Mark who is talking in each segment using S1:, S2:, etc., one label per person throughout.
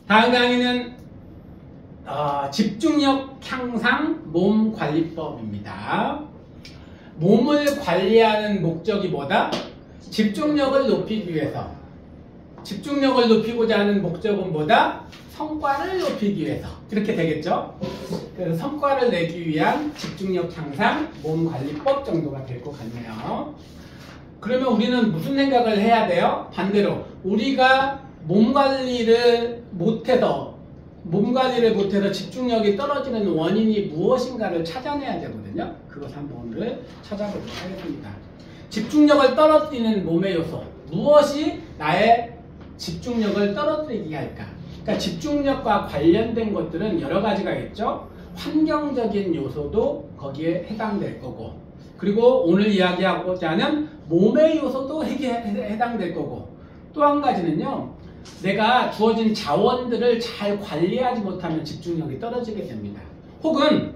S1: 다음 강의는 집중력 향상 몸관리법입니다. 몸을 관리하는 목적이 뭐다? 집중력을 높이기 위해서. 집중력을 높이고자 하는 목적은 뭐다? 성과를 높이기 위해서. 이렇게 되겠죠? 그래서 성과를 내기 위한 집중력 향상 몸관리법 정도가 될 것 같네요. 그러면 우리는 무슨 생각을 해야 돼요? 반대로 우리가 몸 관리를 못해서 집중력이 떨어지는 원인이 무엇인가를 찾아내야 되거든요. 그것 한번 오늘 찾아보도록 하겠습니다. 집중력을 떨어뜨리는 몸의 요소. 무엇이 나의 집중력을 떨어뜨리게 할까? 그러니까 집중력과 관련된 것들은 여러 가지가 있죠. 환경적인 요소도 거기에 해당될 거고, 그리고 오늘 이야기하고자 하는 몸의 요소도 해당될 거고, 또 한 가지는요, 내가 주어진 자원들을 잘 관리하지 못하면 집중력이 떨어지게 됩니다. 혹은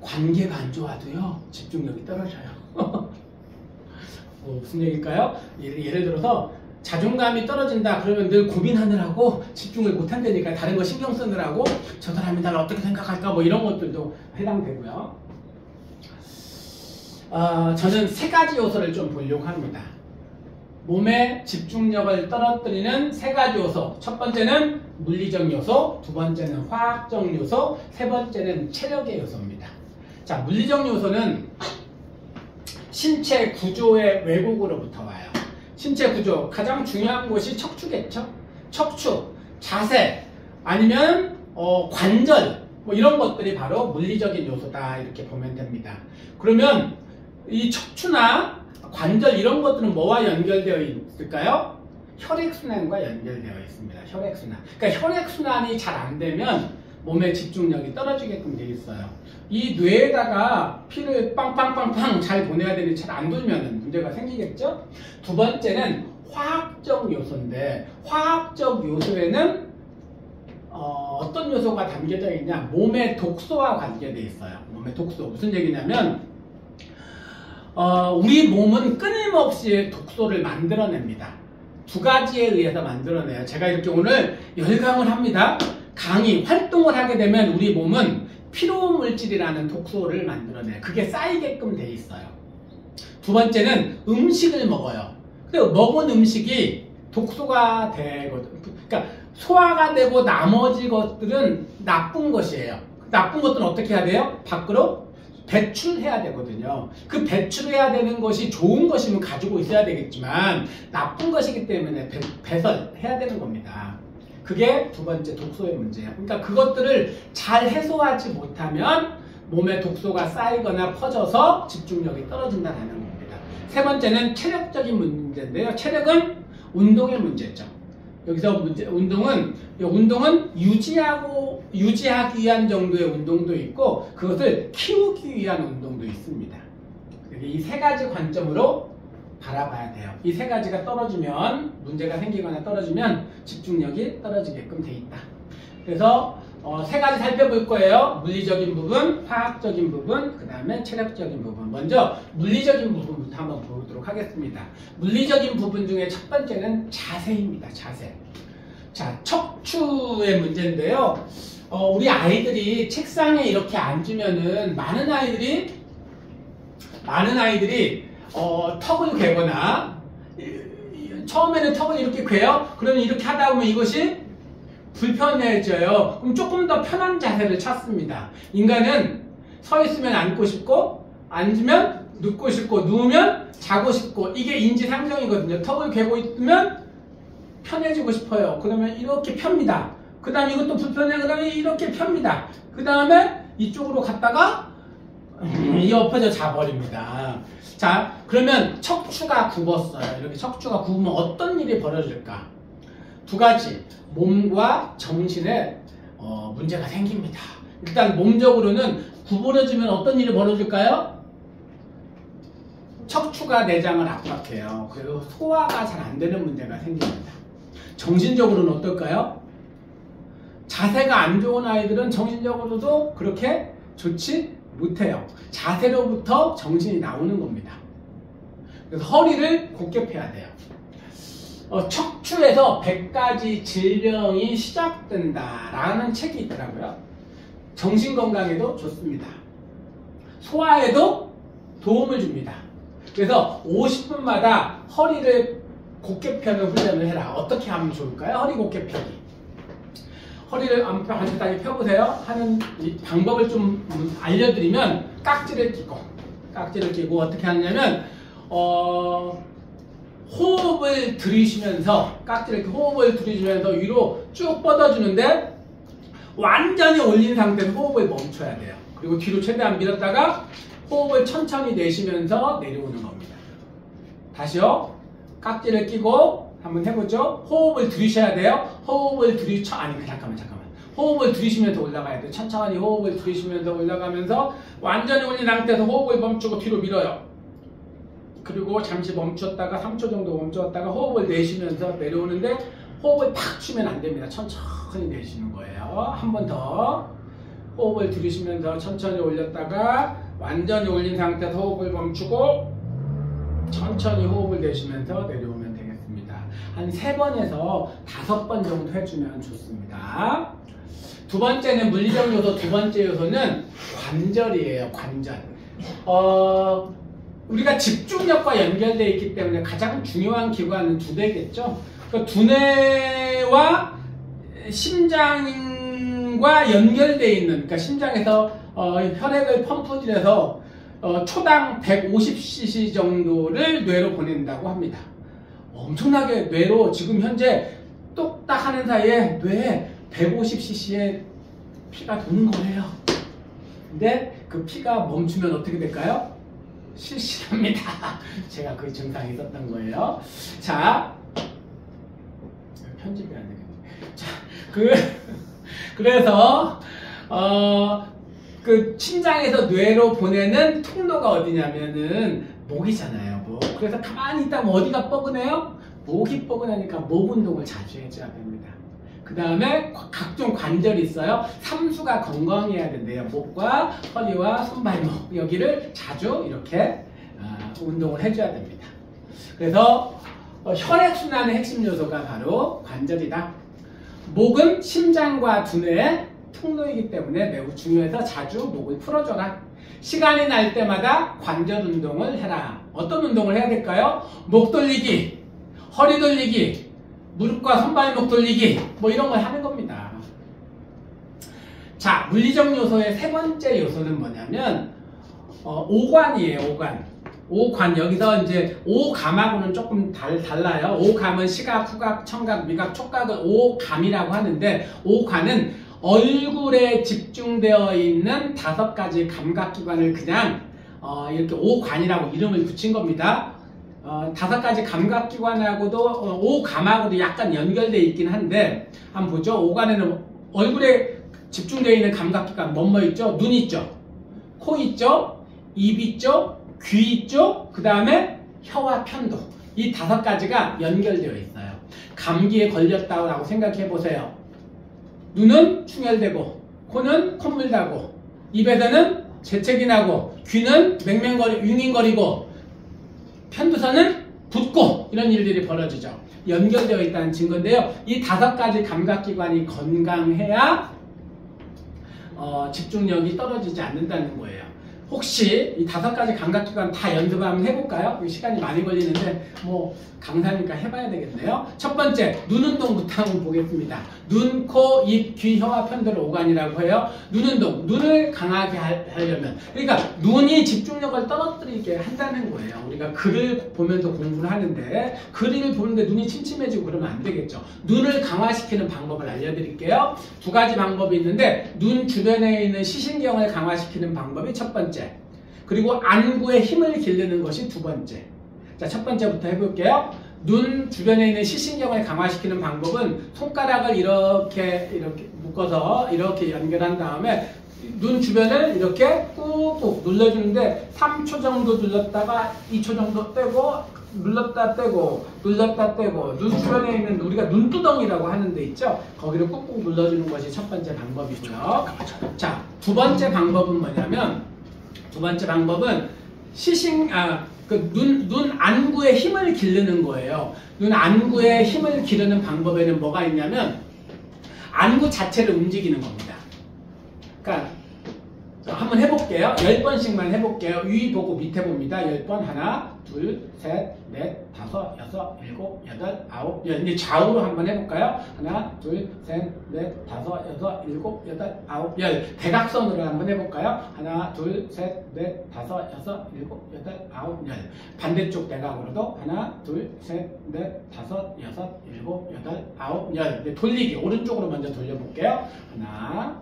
S1: 관계가 안 좋아도요, 집중력이 떨어져요. 무슨 얘기일까요? 예를 들어서 자존감이 떨어진다 그러면 늘 고민하느라고 집중을 못한다니까, 다른 거 신경 쓰느라고 저 사람이 나를 어떻게 생각할까 뭐 이런 것들도 해당되고요. 저는 세 가지 요소를 좀 보려고 합니다. 몸의 집중력을 떨어뜨리는 세 가지 요소. 첫 번째는 물리적 요소, 두 번째는 화학적 요소, 세 번째는 체력의 요소입니다. 자, 물리적 요소는 신체 구조의 왜곡으로부터 와요. 신체 구조, 가장 중요한 곳이 척추겠죠? 척추, 자세, 아니면 관절, 뭐 이런 것들이 바로 물리적인 요소다, 이렇게 보면 됩니다. 그러면 이 척추나 관절 이런 것들은 뭐와 연결되어 있을까요? 혈액순환과 연결되어 있습니다. 혈액순환. 그러니까 혈액순환이 잘 안 되면 몸의 집중력이 떨어지게끔 되어 있어요. 이 뇌에다가 피를 빵빵빵빵 잘 보내야 되는데 잘 안 돌면 문제가 생기겠죠? 두 번째는 화학적 요소인데, 화학적 요소에는 어떤 요소가 담겨져 있냐? 몸의 독소와 관계되어 있어요. 몸의 독소. 무슨 얘기냐면 우리 몸은 끊임없이 독소를 만들어냅니다. 두 가지에 의해서 만들어내요. 제가 이렇게 오늘 열강을 합니다. 강의, 활동을 하게 되면 우리 몸은 피로물질이라는 독소를 만들어내요. 그게 쌓이게끔 돼 있어요. 두 번째는 음식을 먹어요. 근데 먹은 음식이 독소가 되거든요. 그러니까 소화가 되고 나머지 것들은 나쁜 것이에요. 나쁜 것들은 어떻게 해야 돼요? 밖으로 배출해야 되거든요. 그 배출해야 되는 것이 좋은 것이면 가지고 있어야 되겠지만 나쁜 것이기 때문에 배설해야 되는 겁니다. 그게 두 번째 독소의 문제예요. 그러니까 그것들을 잘 해소하지 못하면 몸에 독소가 쌓이거나 퍼져서 집중력이 떨어진다는 겁니다. 세 번째는 체력적인 문제인데요. 체력은 운동의 문제죠. 여기서 운동은 유지하기 위한 정도의 운동도 있고, 그것을 키우기 위한 운동도 있습니다. 이 세 가지 관점으로 바라봐야 돼요. 이 세 가지가 떨어지면, 문제가 생기거나 떨어지면 집중력이 떨어지게끔 돼 있다. 그래서 세 가지 살펴볼 거예요. 물리적인 부분, 화학적인 부분, 그 다음에 체력적인 부분. 먼저 물리적인 부분부터 한번 보도록 하겠습니다. 물리적인 부분 중에 첫 번째는 자세입니다. 자세. 자, 척추의 문제인데요. 우리 아이들이 책상에 이렇게 앉으면은 많은 아이들이 턱을 괴거나, 처음에는 턱을 이렇게 괴요. 그러면 이렇게 하다 보면 이것이 불편해져요. 그럼 조금 더 편한 자세를 찾습니다. 인간은 서 있으면 앉고 싶고, 앉으면 눕고 싶고, 누우면 자고 싶고, 이게 인지상정이거든요. 턱을 괴고 있으면 편해지고 싶어요. 그러면 이렇게 펴니다. 그 다음에 이것도 불편해. 그 다음에 이렇게 펴니다. 그 다음에 이쪽으로 갔다가 엎어져 자버립니다. 자, 그러면 척추가 굽었어요. 이렇게 척추가 굽으면 어떤 일이 벌어질까? 두 가지. 몸과 정신에 문제가 생깁니다. 일단 몸적으로는 구부러지면 어떤 일이 벌어질까요? 척추가 내장을 압박해요. 그리고 소화가 잘 안 되는 문제가 생깁니다. 정신적으로는 어떨까요? 자세가 안 좋은 아이들은 정신적으로도 그렇게 좋지 못해요. 자세로부터 정신이 나오는 겁니다. 그래서 허리를 곧게 펴야 돼요. 척추에서 100가지 질병이 시작된다라는 책이 있더라고요. 정신건강에도 좋습니다. 소화에도 도움을 줍니다. 그래서 50분마다 허리를 곧게 펴는 훈련을 해라. 어떻게 하면 좋을까요? 허리 곧게 펴기. 허리를 반듯하게 펴보세요 하는 이 방법을 좀 알려드리면 깍지를 끼고 어떻게 하느냐면 호흡을 들이쉬면서 깍지를 이렇게 호흡을 들이쉬면서 위로 쭉 뻗어주는데 완전히 올린 상태에서 호흡을 멈춰야 돼요. 그리고 뒤로 최대한 밀었다가 호흡을 천천히 내쉬면서 내려오는 겁니다. 다시요. 깍지를 끼고 한번 해보죠. 호흡을 들이셔야 돼요. 호흡을 잠깐만. 호흡을 들이쉬면서 올라가야 돼요. 천천히 호흡을 들이쉬면서 올라가면서 완전히 올린 상태에서 호흡을 멈추고 뒤로 밀어요. 그리고 잠시 멈췄다가 3초 정도 멈췄다가 호흡을 내쉬면서 내려오는데 호흡을 팍 쉬면 안 됩니다. 천천히 내쉬는 거예요. 한 번 더 호흡을 들이쉬면서 천천히 올렸다가 완전히 올린 상태에서 호흡을 멈추고 천천히 호흡을 내쉬면서 내려오면 되겠습니다. 한 3번에서 5번 정도 해주면 좋습니다. 두 번째는 물리적 요소, 두 번째 요소는 관절이에요. 관절. 우리가 집중력과 연결되어 있기 때문에 가장 중요한 기관은 두뇌겠죠. 그러니까 두뇌와 심장과 연결되어 있는, 그러니까 심장에서 혈액을 펌프질해서 초당 150cc 정도를 뇌로 보낸다고 합니다. 엄청나게 뇌로 지금 현재 똑딱 하는 사이에 뇌에 150cc의 피가 도는 거예요. 근데 그 피가 멈추면 어떻게 될까요? 실신합니다. 제가 그 증상이 있었던 거예요. 자, 편집이 안 되겠네. 자, 그래서 그 심장에서 뇌로 보내는 통로가 어디냐면은 목이잖아요. 목. 그래서 가만히 있다가 어디가 뻐근해요? 목이 뻐근하니까 목 운동을 자주 해줘야 됩니다. 그 다음에 각종 관절이 있어요. 삼수가 건강해야 된대요. 목과 허리와 손발목 여기를 자주 이렇게 운동을 해줘야 됩니다. 그래서 혈액순환의 핵심 요소가 바로 관절이다. 목은 심장과 두뇌의 통로이기 때문에 매우 중요해서 자주 목을 풀어줘라. 시간이 날 때마다 관절 운동을 해라. 어떤 운동을 해야 될까요? 목 돌리기, 허리 돌리기, 무릎과 손발목 돌리기 뭐 이런 걸 하는 겁니다. 자, 물리적 요소의 세 번째 요소는 뭐냐면 오관이에요. 오관. 여기서 이제 오감하고는 조금 달라요. 오감은 시각, 후각, 청각, 미각, 촉각을 오감이라고 하는데 오관은 얼굴에 집중되어 있는 5가지 감각기관을 그냥 이렇게 오관이라고 이름을 붙인 겁니다. 5가지 감각기관하고도 오감하고도 약간 연결되어 있긴 한데 한번 보죠. 오관에는 얼굴에 집중되어 있는 감각기관 뭐뭐 있죠? 눈 있죠? 코 있죠? 입 있죠? 귀 있죠? 그 다음에 혀와 편도. 이 5가지가 연결되어 있어요. 감기에 걸렸다고 생각해 보세요. 눈은 충혈되고, 코는 콧물 나고, 입에서는 재채기 나고, 귀는 윙윙거리고, 편두선은 붓고, 이런 일들이 벌어지죠. 연결되어 있다는 증거인데요. 이 5가지 감각기관이 건강해야 집중력이 떨어지지 않는다는 거예요. 혹시 이 5가지 감각기관 다 연습을 한번 해볼까요? 시간이 많이 걸리는데 뭐 강사니까 해봐야 되겠네요. 첫 번째, 눈 운동부터 한번 보겠습니다. 눈, 코, 입, 귀, 혀와 편도를 오관이라고 해요. 눈 운동, 눈을 강하게 하려면 그러니까 눈이 집중력을 떨어뜨리게 한다는 거예요. 우리가 글을 보면서 공부를 하는데 글을 보는데 눈이 침침해지고 그러면 안 되겠죠. 눈을 강화시키는 방법을 알려드릴게요. 2가지 방법이 있는데 눈 주변에 있는 시신경을 강화시키는 방법이 첫 번째, 그리고 안구에 힘을 기르는 것이 2번째. 자, 첫 번째부터 해볼게요. 눈 주변에 있는 시신경을 강화시키는 방법은 손가락을 이렇게 묶어서 이렇게 연결한 다음에 눈 주변을 이렇게 꾹꾹 눌러주는데 3초 정도 눌렀다가 2초 정도 떼고 눌렀다 떼고 눌렀다 떼고 눈 주변에 있는 우리가 눈두덩이라고 하는 데 있죠? 거기를 꾹꾹 눌러주는 것이 첫 번째 방법이고요. 자, 2번째 방법은 뭐냐면 두 번째 방법은 그 눈 안구에 힘을 기르는 거예요. 눈 안구에 힘을 기르는 방법에는 뭐가 있냐면 안구 자체를 움직이는 겁니다. 그러니까 한번 해볼게요. 10번씩만 해볼게요. 위 보고 밑에 봅니다. 10번. 하나, 둘, 셋, 넷, 다섯, 여섯, 일곱, 여덟, 아홉, 열. 이제 좌우로 한번 해볼까요? 하나, 둘, 셋, 넷, 다섯, 여섯, 일곱, 여덟, 아홉, 열. 대각선으로 한번 해볼까요? 하나, 둘, 셋, 넷, 다섯, 여섯, 일곱, 여덟, 아홉, 열. 반대쪽 대각으로도 하나, 둘, 셋, 넷, 다섯, 여섯, 일곱, 여덟, 아홉, 열. 이제 돌리기. 오른쪽으로 먼저 돌려볼게요. 하나,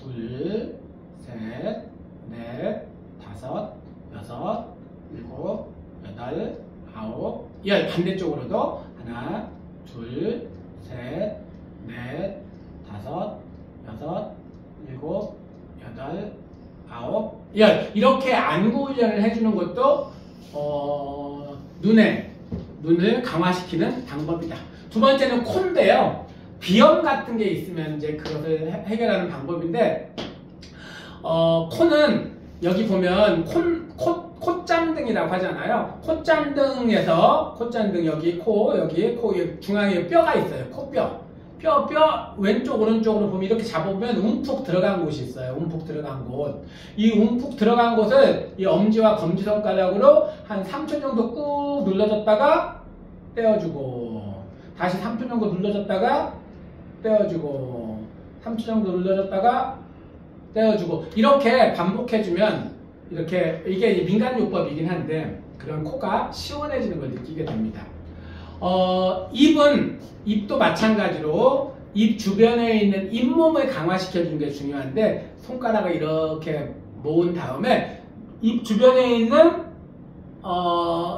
S1: 둘, 셋, 넷, 다섯, 여섯, 일곱, 여덟, 아홉, 열. 반대쪽으로도 하나, 둘, 셋, 넷, 다섯, 여섯, 일곱, 여덟, 아홉, 열. 이렇게 안구 훈련을 해주는 것도 눈을 강화시키는 방법이다. 두 번째는 코인데요. 비염 같은 게 있으면 이제 그것을 해결하는 방법인데, 코는 여기 보면 콧잔등이라고 하잖아요. 콧잔등에서 여기 여기 중앙에 뼈가 있어요. 코뼈. 뼈 왼쪽 오른쪽으로 보면 이렇게 잡아보면 움푹 들어간 곳이 있어요. 움푹 들어간 곳. 이 움푹 들어간 곳을 이 엄지와 검지손가락으로 한 3초 정도 꾹 눌러줬다가 떼어주고, 다시 3초 정도 눌러줬다가 떼어주고, 3초 정도 눌러줬다가 떼어주고, 이렇게 반복해주면 이렇게, 이게 민간요법이긴 한데 그런 코가 시원해지는 걸 느끼게 됩니다. 입도 마찬가지로 입 주변에 있는 잇몸을 강화시켜주는 게 중요한데, 손가락을 이렇게 모은 다음에 입 주변에 있는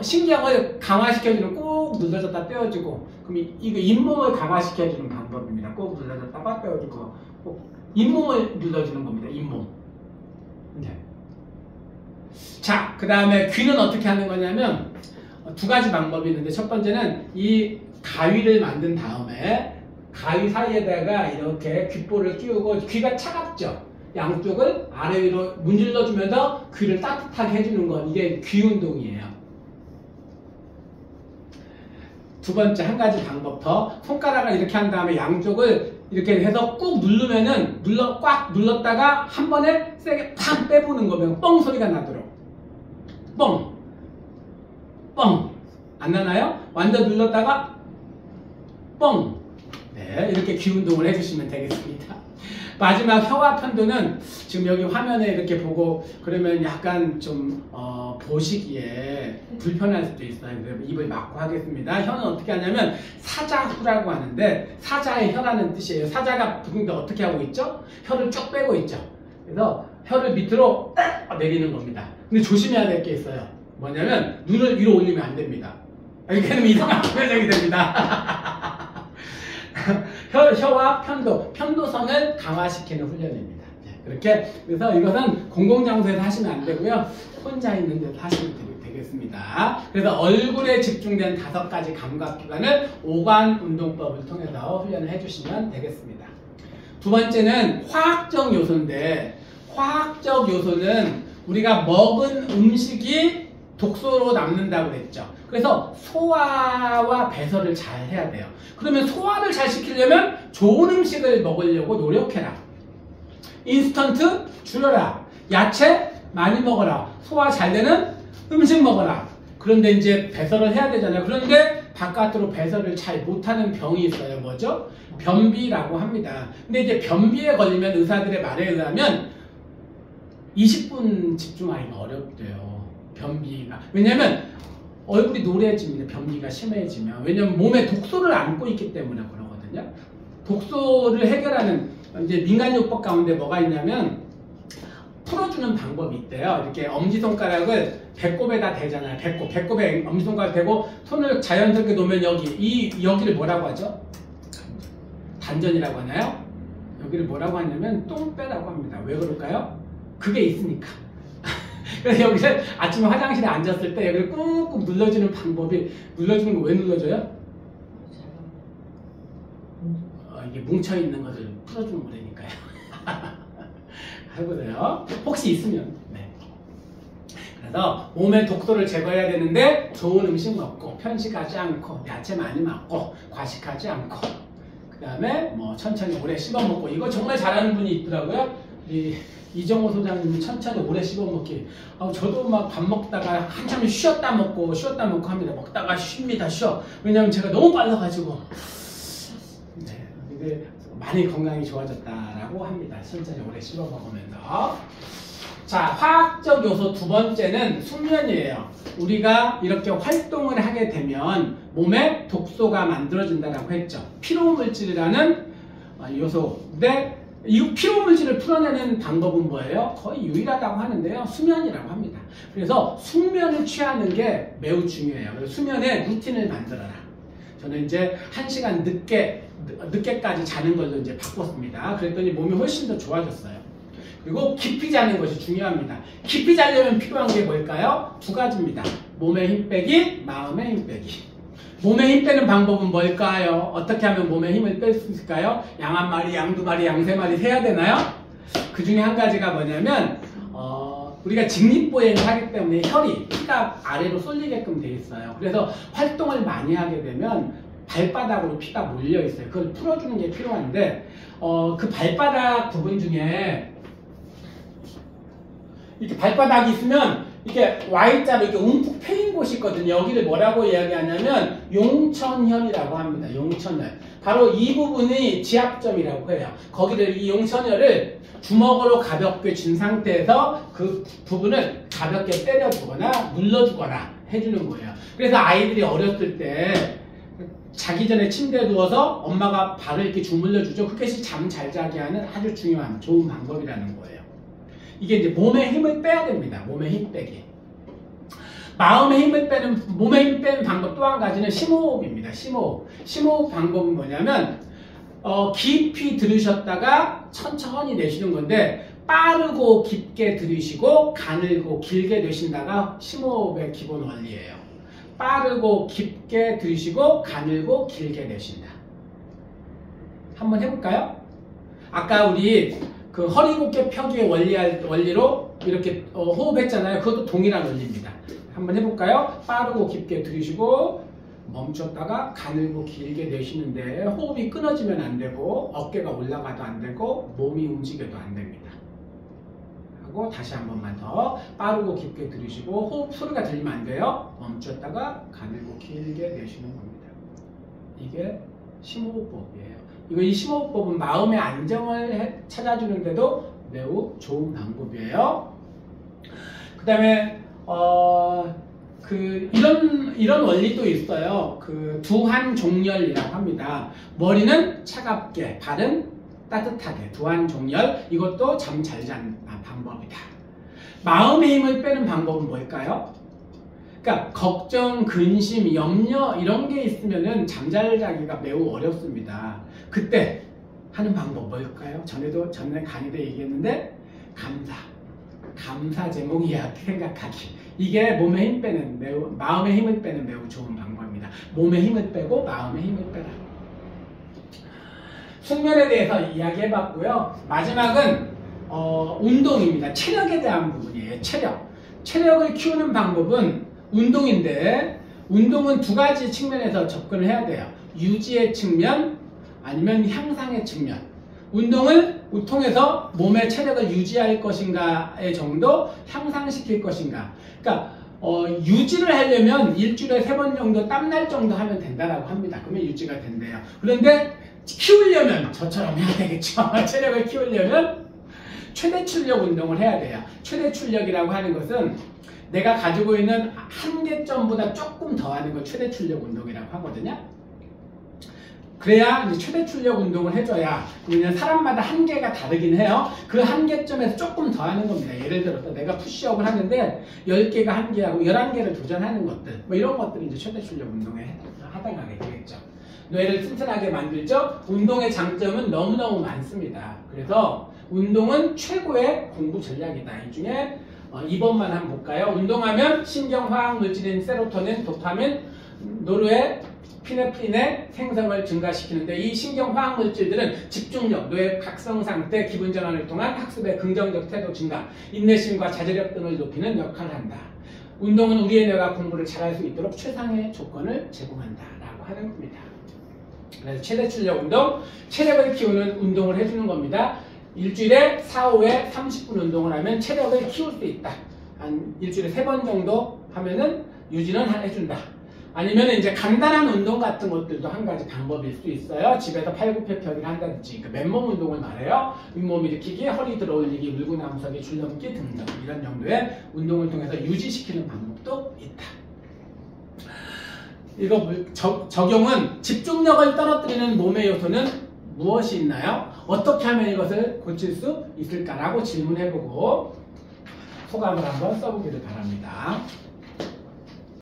S1: 신경을 강화시켜주는, 꾹 눌러줬다 떼어주고, 그럼 이거 잇몸을 강화시켜주는 방법입니다. 꾹 눌러줬다가 떼어주고, 꼭 잇몸을 눌러주는 겁니다. 잇몸. 네. 자, 그 다음에 귀는 어떻게 하는 거냐면 두 가지 방법이 있는데, 첫 번째는 이 가위를 만든 다음에 가위 사이에다가 이렇게 귓볼을 끼우고, 귀가 차갑죠? 양쪽을 아래 위로 문질러 주면서 귀를 따뜻하게 해주는 건, 이게 귀 운동이에요. 두 번째, 한 가지 방법 더. 손가락을 이렇게 한 다음에 양쪽을 이렇게 해서 꾹 누르면은, 꽉 눌렀다가 한 번에 세게 팍 빼보는 거면 뻥 소리가 나도록. 뻥! 뻥! 안 나나요? 완전 눌렀다가 뻥! 네, 이렇게 귀 운동을 해주시면 되겠습니다. 마지막 혀와 편도는 지금 여기 화면에 이렇게 보고 그러면 약간 좀 보시기에 불편할 수도 있어요. 그래서 입을 막고 하겠습니다. 혀는 어떻게 하냐면 사자후라고 하는데, 사자의 혀라는 뜻이에요. 사자가 부근데 어떻게 하고 있죠? 혀를 쭉 빼고 있죠. 그래서 혀를 밑으로 내리는 겁니다. 근데 조심해야 될 게 있어요. 뭐냐면 눈을 위로 올리면 안 됩니다. 이렇게 하면 이상한 표정이 됩니다. 혀와 편도선을 강화시키는 훈련입니다. 그렇게, 그래서 이것은 공공장소에서 하시면 안 되고요. 혼자 있는 데서 하시면 되겠습니다. 그래서 얼굴에 집중된 5가지 감각기관을 오관 운동법을 통해서 훈련을 해주시면 되겠습니다. 두 번째는 화학적 요소인데, 화학적 요소는 우리가 먹은 음식이 독소로 남는다고 그랬죠. 그래서 소화와 배설을 잘 해야 돼요. 그러면 소화를 잘 시키려면 좋은 음식을 먹으려고 노력해라. 인스턴트 줄여라. 야채 많이 먹어라. 소화 잘 되는 음식 먹어라. 그런데 이제 배설을 해야 되잖아요. 그런데 바깥으로 배설을 잘 못하는 병이 있어요. 뭐죠? 변비라고 합니다. 근데 이제 변비에 걸리면 의사들의 말에 의하면 20분 집중하기가 어렵대요. 변비가. 왜냐면 얼굴이 노래집니다. 변비가 심해지면. 왜냐면 몸에 독소를 안고 있기 때문에 그러거든요. 독소를 해결하는 이제 민간요법 가운데 뭐가 있냐면 풀어주는 방법이 있대요. 이렇게 엄지손가락을 배꼽에다 대잖아요. 배꼽에 엄지손가락 대고 손을 자연스럽게 놓으면 여기를 뭐라고 하죠? 단전이라고 하나요? 여기를 뭐라고 하냐면 똥배라고 합니다. 왜 그럴까요? 그게 있으니까. 그래서 여기를 아침에 화장실에 앉았을 때 여기를 꾹꾹 눌러주는 방법이, 눌러주는 거 왜 눌러줘요? 이게 뭉쳐있는 것을 풀어주는 거라니까요. 해보세요. 혹시 있으면. 네. 그래서 몸의 독소를 제거해야 되는데 좋은 음식 먹고 편식하지 않고 야채 많이 먹고 과식하지 않고 그 다음에 뭐 천천히 오래 씹어 먹고 이거 정말 잘하는 분이 있더라고요. 이정호 소장님이 천천히 오래 씹어 먹기. 저도 막 밥 먹다가 한참 쉬었다 먹고 합니다. 먹다가 쉽니다. 쉬어. 왜냐면 제가 너무 빨라가지고. 네, 근데 많이 건강이 좋아졌다라고 합니다. 천천히 오래 씹어 먹으면서. 자, 화학적 요소 두 번째는 숙면이에요. 우리가 이렇게 활동을 하게 되면 몸에 독소가 만들어진다고 했죠. 피로물질이라는 요소인데 이 피로물질을 풀어내는 방법은 뭐예요? 거의 유일하다고 하는데요. 수면이라고 합니다. 그래서 숙면을 취하는 게 매우 중요해요. 그래서 수면에 루틴을 만들어라. 저는 이제 1시간 늦게까지 자는 걸로 이제 바꿨습니다. 그랬더니 몸이 훨씬 더 좋아졌어요. 그리고 깊이 자는 것이 중요합니다. 깊이 자려면 필요한 게 뭘까요? 두 가지입니다. 몸에 힘 빼기, 마음에 힘 빼기. 몸에 힘 빼는 방법은 뭘까요? 어떻게 하면 몸에 힘을 뺄 수 있을까요? 양 한 마리, 양 두 마리, 양 세 마리 세야 되나요? 그 중에 한 가지가 뭐냐면 우리가 직립보행을 하기 때문에 혈이, 피가 아래로 쏠리게끔 돼 있어요. 그래서 활동을 많이 하게 되면 발바닥으로 피가 몰려 있어요. 그걸 풀어주는 게 필요한데 그 발바닥 부분 중에 이렇게 발바닥이 있으면 이렇게 Y자로 이렇게 움푹 패인 곳이 있거든요. 여기를 뭐라고 이야기하냐면 용천혈이라고 합니다. 용천혈. 바로 이 부분이 지압점이라고 해요. 거기를 이 용천혈을 주먹으로 가볍게 쥔 상태에서 그 부분을 가볍게 때려주거나 눌러주거나 해주는 거예요. 그래서 아이들이 어렸을 때 자기 전에 침대에 누워서 엄마가 발을 이렇게 주물러 주죠. 그것이 잠 잘 자게 하는 아주 중요한 좋은 방법이라는 거예요. 이게 이제 몸에 힘을 빼야 됩니다. 몸에 힘 빼기. 몸에 힘 빼는 방법 또 한 가지는 심호흡입니다. 심호흡 방법은 뭐냐면 깊이 들으셨다가 천천히 내쉬는 건데 빠르고 깊게 들이쉬고 가늘고 길게 내쉰다가 심호흡의 기본 원리예요. 빠르고 깊게 들이쉬고 가늘고 길게 내쉰다. 한번 해볼까요? 아까 우리 그 허리 굽게 펴기의 원리로 이렇게 호흡했잖아요. 그것도 동일한 원리입니다. 한번 해볼까요? 빠르고 깊게 들이쉬고 멈췄다가 가늘고 길게 내쉬는데 호흡이 끊어지면 안 되고 어깨가 올라가도 안 되고 몸이 움직여도 안 됩니다. 하고 다시 한 번만 더 빠르고 깊게 들이쉬고 호흡 소리가 들리면 안 돼요. 멈췄다가 가늘고 길게 내쉬는 겁니다. 이게 심호흡법이에요. 이 심호흡법은 마음의 안정을 찾아주는데도 매우 좋은 방법이에요. 그 다음에 이런 원리도 있어요. 그 두한종렬이라고 합니다. 머리는 차갑게, 발은 따뜻하게. 두한종렬. 이것도 잠 잘 자는 방법이다. 마음의 힘을 빼는 방법은 뭘까요? 그러니까 걱정, 근심, 염려 이런 게 있으면은 잠잘 자기가 매우 어렵습니다. 그때 하는 방법 뭘까요? 전에 강의 때 얘기했는데 감사 제목이야 생각하기. 이게 마음의 힘을 빼는 매우 좋은 방법입니다. 몸의 힘을 빼고 마음의 힘을 빼라. 숙면에 대해서 이야기해봤고요. 마지막은 운동입니다. 체력에 대한 부분이에요. 체력을 키우는 방법은 운동인데 운동은 두 가지 측면에서 접근을 해야 돼요. 유지의 측면 아니면 향상의 측면. 운동을 통해서 몸의 체력을 유지할 것인가의 정도, 향상시킬 것인가. 그러니까 유지를 하려면 일주일에 3번 정도 땀날 정도 하면 된다라고 합니다. 그러면 유지가 된대요. 그런데 키우려면 저처럼 해야 되겠죠. 체력을 키우려면 최대 출력 운동을 해야 돼요. 최대 출력이라고 하는 것은 내가 가지고 있는 한계점보다 조금 더 하는 걸 최대 출력 운동이라고 하거든요. 그래야 이제 최대 출력 운동을 해줘야, 왜냐면 사람마다 한계가 다르긴 해요. 그 한계점에서 조금 더 하는 겁니다. 예를 들어서 내가 푸시업을 하는데 10개가 한계하고 11개를 도전하는 것들, 뭐 이런 것들이 이제 최대 출력 운동에 해당하게 되겠죠. 뇌를 튼튼하게 만들죠. 운동의 장점은 너무너무 많습니다. 그래서 운동은 최고의 공부 전략이다. 이 중에 2번만 한번 볼까요? 운동하면 신경화학 물질인 세로토닌, 도파민, 노르에 피네프린의 생성을 증가시키는데 이 신경화학 물질들은 집중력, 뇌 각성 상태, 기분 전환을 통한 학습의 긍정적 태도 증가, 인내심과 자제력 등을 높이는 역할을 한다. 운동은 우리의 뇌가 공부를 잘할 수 있도록 최상의 조건을 제공한다라고 하는 겁니다. 그래서 최대 출력 운동, 체력을 키우는 운동을 해주는 겁니다. 일주일에 4, 5회 30분 운동을 하면 체력을 키울 수 있다. 한 일주일에 3번 정도 하면은 유지는 해준다. 아니면 이제 간단한 운동 같은 것들도 한 가지 방법일 수 있어요. 집에서 팔굽혀펴기를 한다든지, 그러니까 맨몸 운동을 말해요. 윗몸 일으키기, 허리 들어 올리기, 물구나무서기, 줄넘기 등등 이런 정도의 운동을 통해서 유지시키는 방법도 있다. 이거 적용은 집중력을 떨어뜨리는 몸의 요소는 무엇이 있나요? 어떻게 하면 이것을 고칠 수 있을까라고 질문해보고 소감을 한번 써보기를 바랍니다.